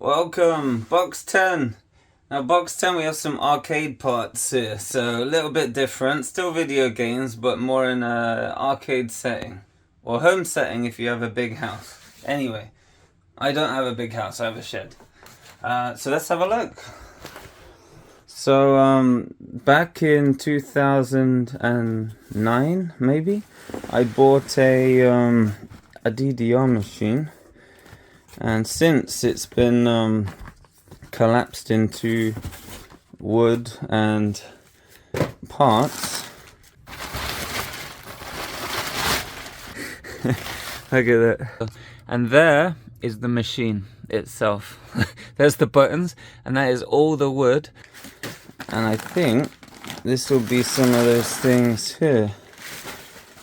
Welcome, box 10. Now box 10 we have some arcade parts here, so a little bit different, still video games but more in a arcade setting. Or home setting if you have a big house. Anyway, I don't have a big house, I have a shed. So let's have a look. So back in 2009 maybe, I bought a DDR machine. And since it's been collapsed into wood and parts, look at that. And there is the machine itself. There's the buttons, and that is all the wood. And I think this will be some of those things here.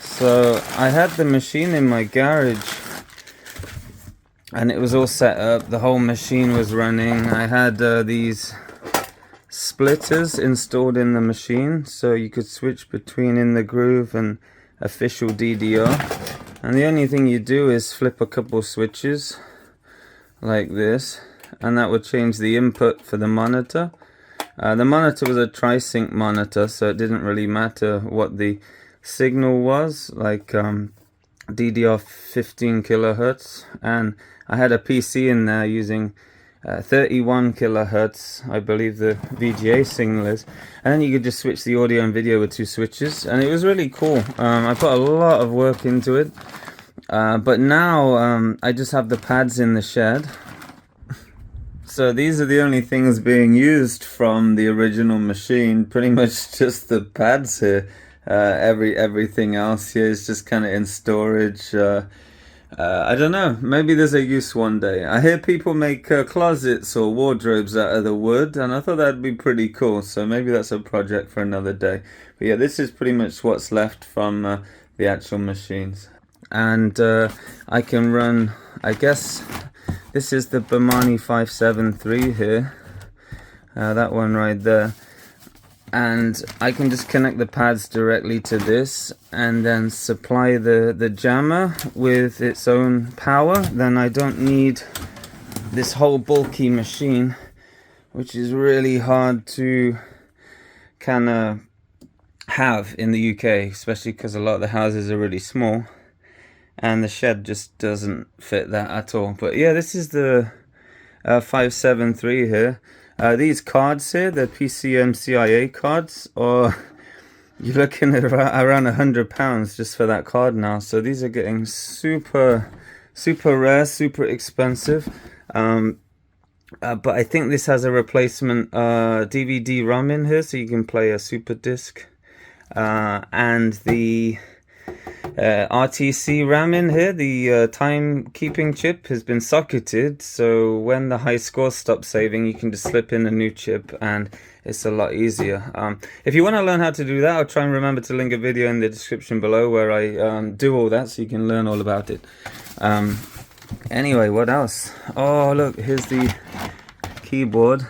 So I had the machine in my garage, and it was all set up, the whole machine was running. I had these splitters installed in the machine, so you could switch between in the groove and official DDR. And the only thing you do is flip a couple switches, like this, and that would change the input for the monitor. The monitor was a tri-sync monitor, so it didn't really matter what the signal was, like DDR 15 kilohertz, and I had a PC in there using 31 kilohertz, I believe the VGA signal is, and then you could just switch the audio and video with two switches, and it was really cool. I put a lot of work into it, but now I just have the pads in the shed. So these are the only things being used from the original machine, pretty much just the pads here. Everything else here is just kind of in storage. I don't know, maybe there's a use one day. I hear people make closets or wardrobes out of the wood, and I thought that'd be pretty cool, so maybe that's a project for another day. But yeah, this is pretty much what's left from the actual machines. And I can run, I guess, this is the Bemani 573 here, that one right there. And I can just connect the pads directly to this and then supply the jammer with its own power. Then I don't need this whole bulky machine, which is really hard to kind of have in the UK, especially because a lot of the houses are really small and the shed just doesn't fit that at all. But yeah, this is the 573 here. These cards here, the PCMCIA cards, or you're looking at around £100 just for that card now. So these are getting super rare, super expensive. But I think this has a replacement DVD ROM in here, so you can play a super disc. And the RTC RAM in here, the timekeeping chip, has been socketed, so when the high scores stop saving, you can just slip in a new chip and it's a lot easier. If you want to learn how to do that, I'll try and remember to link a video in the description below where I do all that, so you can learn all about it. Anyway, what else? Oh look, here's the keyboard.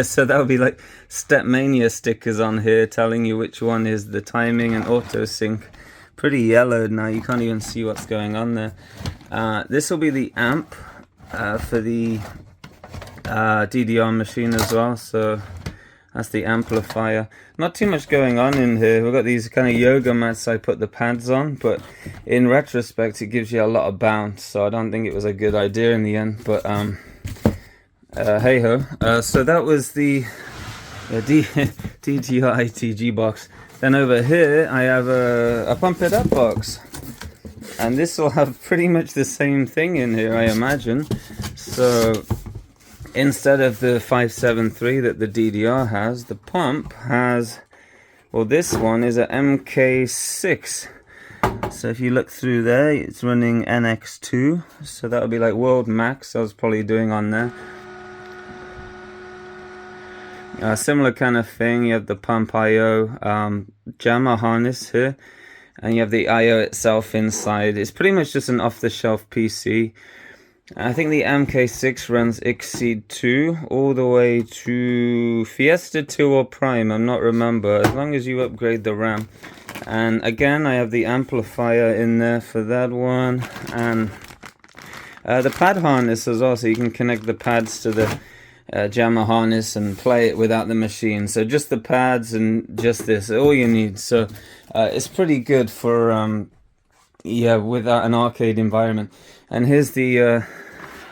So that would be like Stepmania stickers on here telling you which one is the timing and auto sync. Pretty yellowed now, you can't even see what's going on there. This will be the amp for the DDR machine as well, so that's the amplifier. Not too much going on in here. We've got these kind of yoga mats I put the pads on, but in retrospect it gives you a lot of bounce, so I don't think it was a good idea in the end, but hey ho. So that was the DDR ATG box. Then over here I have a Pump It Up box, and this will have pretty much the same thing in here, I imagine. So instead of the 573 that the DDR has, the pump has, well, this one is a MK6. So if you look through there, it's running NX2, so that would be like World Max I was probably doing on there. Similar kind of thing, you have the pump IO jammer harness here, and you have the IO itself inside. It's pretty much just an off-the-shelf PC. I think the MK6 runs Exceed 2 all the way to Fiesta 2 or Prime, I'm not remember, as long as you upgrade the RAM. And again, I have the amplifier in there for that one, and The pad harness as well, so you can connect the pads to the jammer harness and play it without the machine. So just the pads and just this, all you need. So it's pretty good for yeah, without an arcade environment. And here's the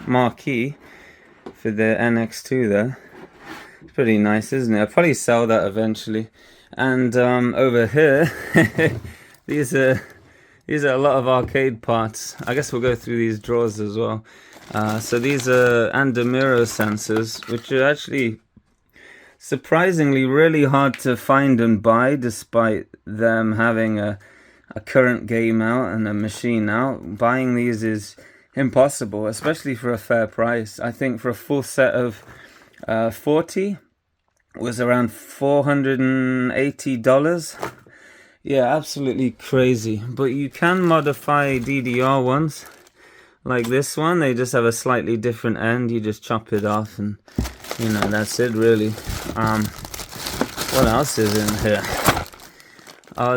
marquee for the NX2 there. It's pretty nice, isn't it? I'll probably sell that eventually. And over here these are a lot of arcade parts. I guess we'll go through these drawers as well. So these are Andamiro sensors, which are actually surprisingly really hard to find and buy, despite them having a current game out and a machine out. Buying these is impossible, especially for a fair price. I think for a full set of 40 was around $480. Yeah, absolutely crazy. But you can modify DDR ones. Like this one, they just have a slightly different end. You just chop it off and, you know, that's it really. What else is in here?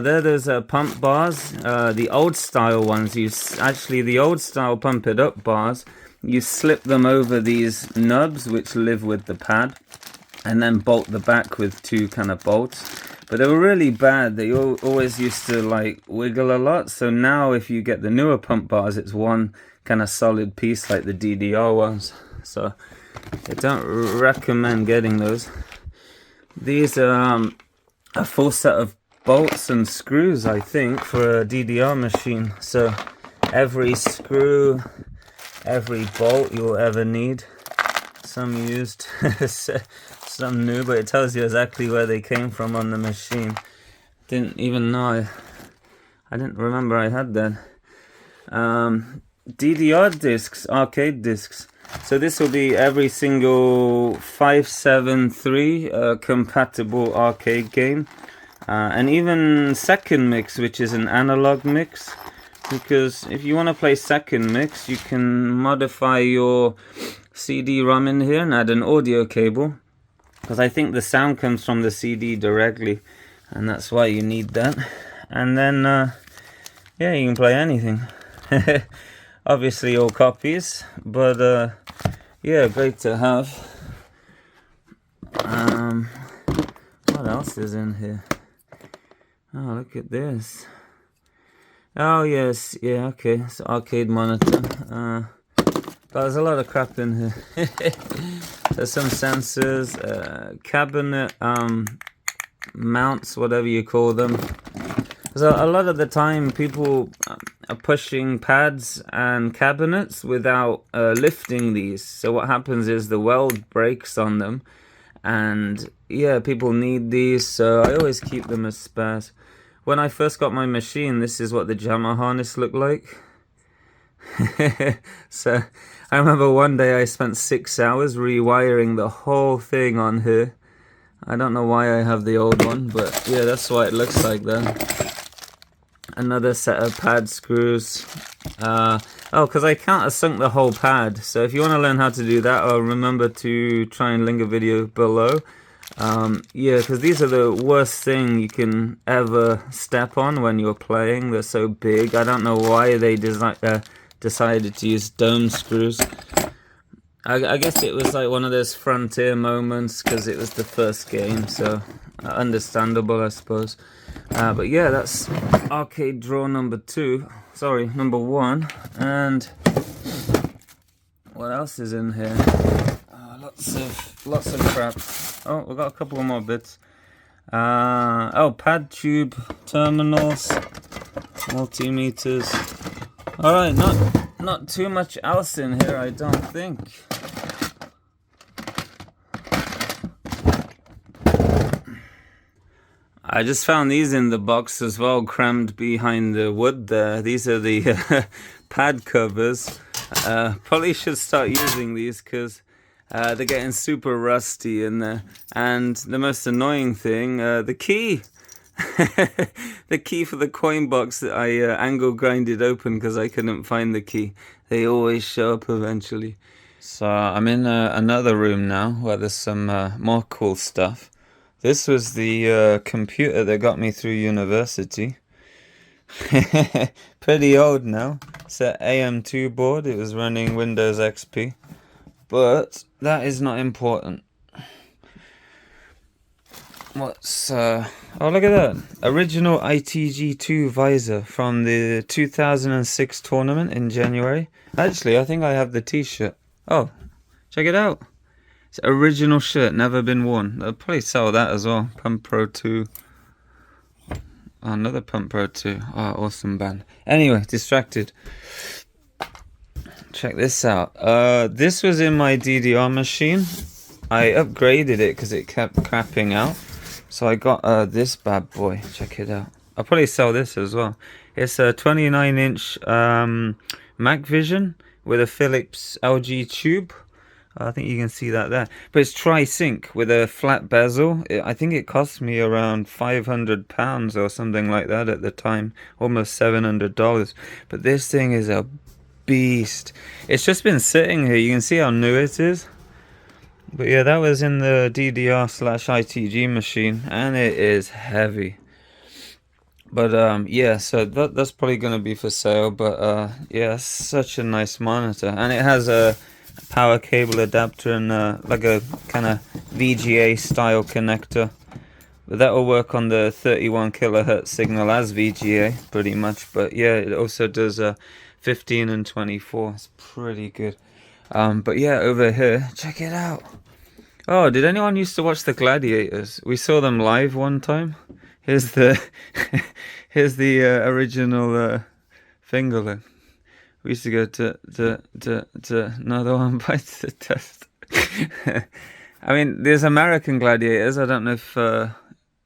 There's pump bars. The old style ones, the old style pump it up bars, you slip them over these nubs which live with the pad, and then bolt the back with two kind of bolts. But they were really bad. They always used to like wiggle a lot. So now if you get the newer pump bars, it's one kind of solid piece like the DDR ones. So I don't recommend getting those. These are a full set of bolts and screws, I think, for a DDR machine. So every screw, every bolt you'll ever need. Some used, some new, but it tells you exactly where they came from on the machine. Didn't even know I didn't remember I had that. DDR discs, arcade discs. So this will be every single 573 compatible arcade game. And even second mix, which is an analog mix. Because if you want to play second mix, you can modify your CD-ROM in here and add an audio cable. Because I think the sound comes from the CD directly. And that's why you need that. And then, yeah, you can play anything. Obviously all copies, but yeah, great to have. What else is in here? Oh, look at this. Oh yes, yeah, okay, it's an arcade monitor. There's a lot of crap in here. There's some sensors, cabinet mounts, whatever you call them. So a lot of the time people are pushing pads and cabinets without lifting these. So what happens is the weld breaks on them. And yeah, people need these, so I always keep them as spares. When I first got my machine, this is what the jammer harness looked like. So I remember one day I spent 6 hours rewiring the whole thing on here. I don't know why I have the old one, but yeah, that's why it looks like that. Another set of pad screws. Oh, because I can't have sunk the whole pad. So if you want to learn how to do that, I'll remember to try and link a video below. Yeah, because these are the worst thing you can ever step on when you're playing. They're so big. I don't know why they decided to use dome screws. I guess it was like one of those frontier moments because it was the first game, so understandable, I suppose. But yeah, that's arcade drawer number 1. And what else is in here? Lots of crap. Oh, we've got a couple more bits. Oh, pad tube terminals, multimeters. All right, not too much else in here, I don't think. I just found these in the box as well, crammed behind the wood there. These are the pad covers. Probably should start using these because they're getting super rusty in there. And the most annoying thing, the key. The key for the coin box that I angle grinded open because I couldn't find the key. They always show up eventually. So I'm in another room now where there's some more cool stuff. This was the computer that got me through university. Pretty old now. It's an AM2 board. It was running Windows XP. But that is not important. What's oh, look at that. Original ITG2 visor from the 2006 tournament in January. Actually, I think I have the t-shirt. Oh, check it out. It's original shirt, never been worn. I'll probably sell that as well. Pump Pro 2. Oh, another Pump Pro 2. Oh, awesome band. Anyway, distracted. Check this out. This was in my DDR machine. I upgraded it because it kept crapping out. So I got this bad boy. Check it out. I'll probably sell this as well. It's a 29-inch Macvision with a Philips LG tube. I think you can see that there. But it's tri-sync with a flat bezel. I think it cost me around £500 or something like that at the time. Almost $700. But this thing is a beast. It's just been sitting here. You can see how new it is. But yeah, that was in the DDR/ITG machine, and it is heavy. But yeah, so that's probably going to be for sale. But yeah, such a nice monitor, and it has a power cable adapter and like a kind of VGA style connector. But that will work on the 31 kilohertz signal as VGA pretty much. But yeah, it also does 15 and 24. It's pretty good. But yeah, over here, check it out. Oh, did anyone used to watch the Gladiators? We saw them live one time. Here's the here's the original fingerling. We used to go to another one bites the dust. I mean, there's American Gladiators. I don't know if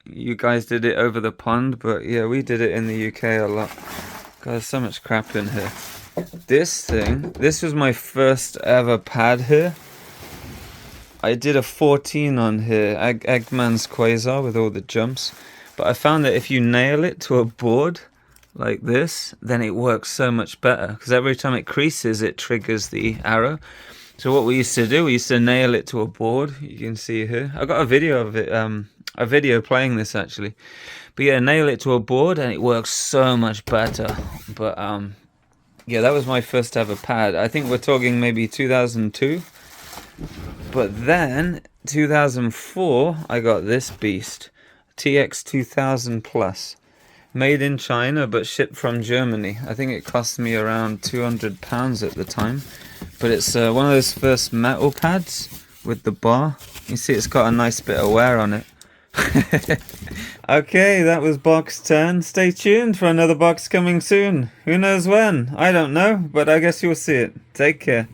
you guys did it over the pond, but yeah, we did it in the UK a lot. God, there's so much crap in here. This was my first ever pad here. I did a 14 on here, Eggman's Quasar with all the jumps. But I found that if you nail it to a board like this, then it works so much better. Because every time it creases, it triggers the arrow. So what we used to do, we used to nail it to a board. You can see here. I got a video of it, a video playing this actually. But yeah, nail it to a board and it works so much better. But yeah, that was my first ever pad. I think we're talking maybe 2002. But then, 2004, I got this beast. TX 2000 Plus. Made in China, but shipped from Germany. I think it cost me around £200 at the time. But it's one of those first metal pads with the bar. You see it's got a nice bit of wear on it. Okay, that was box 10. Stay tuned for another box coming soon. Who knows when? I don't know, but I guess you'll see it. Take care.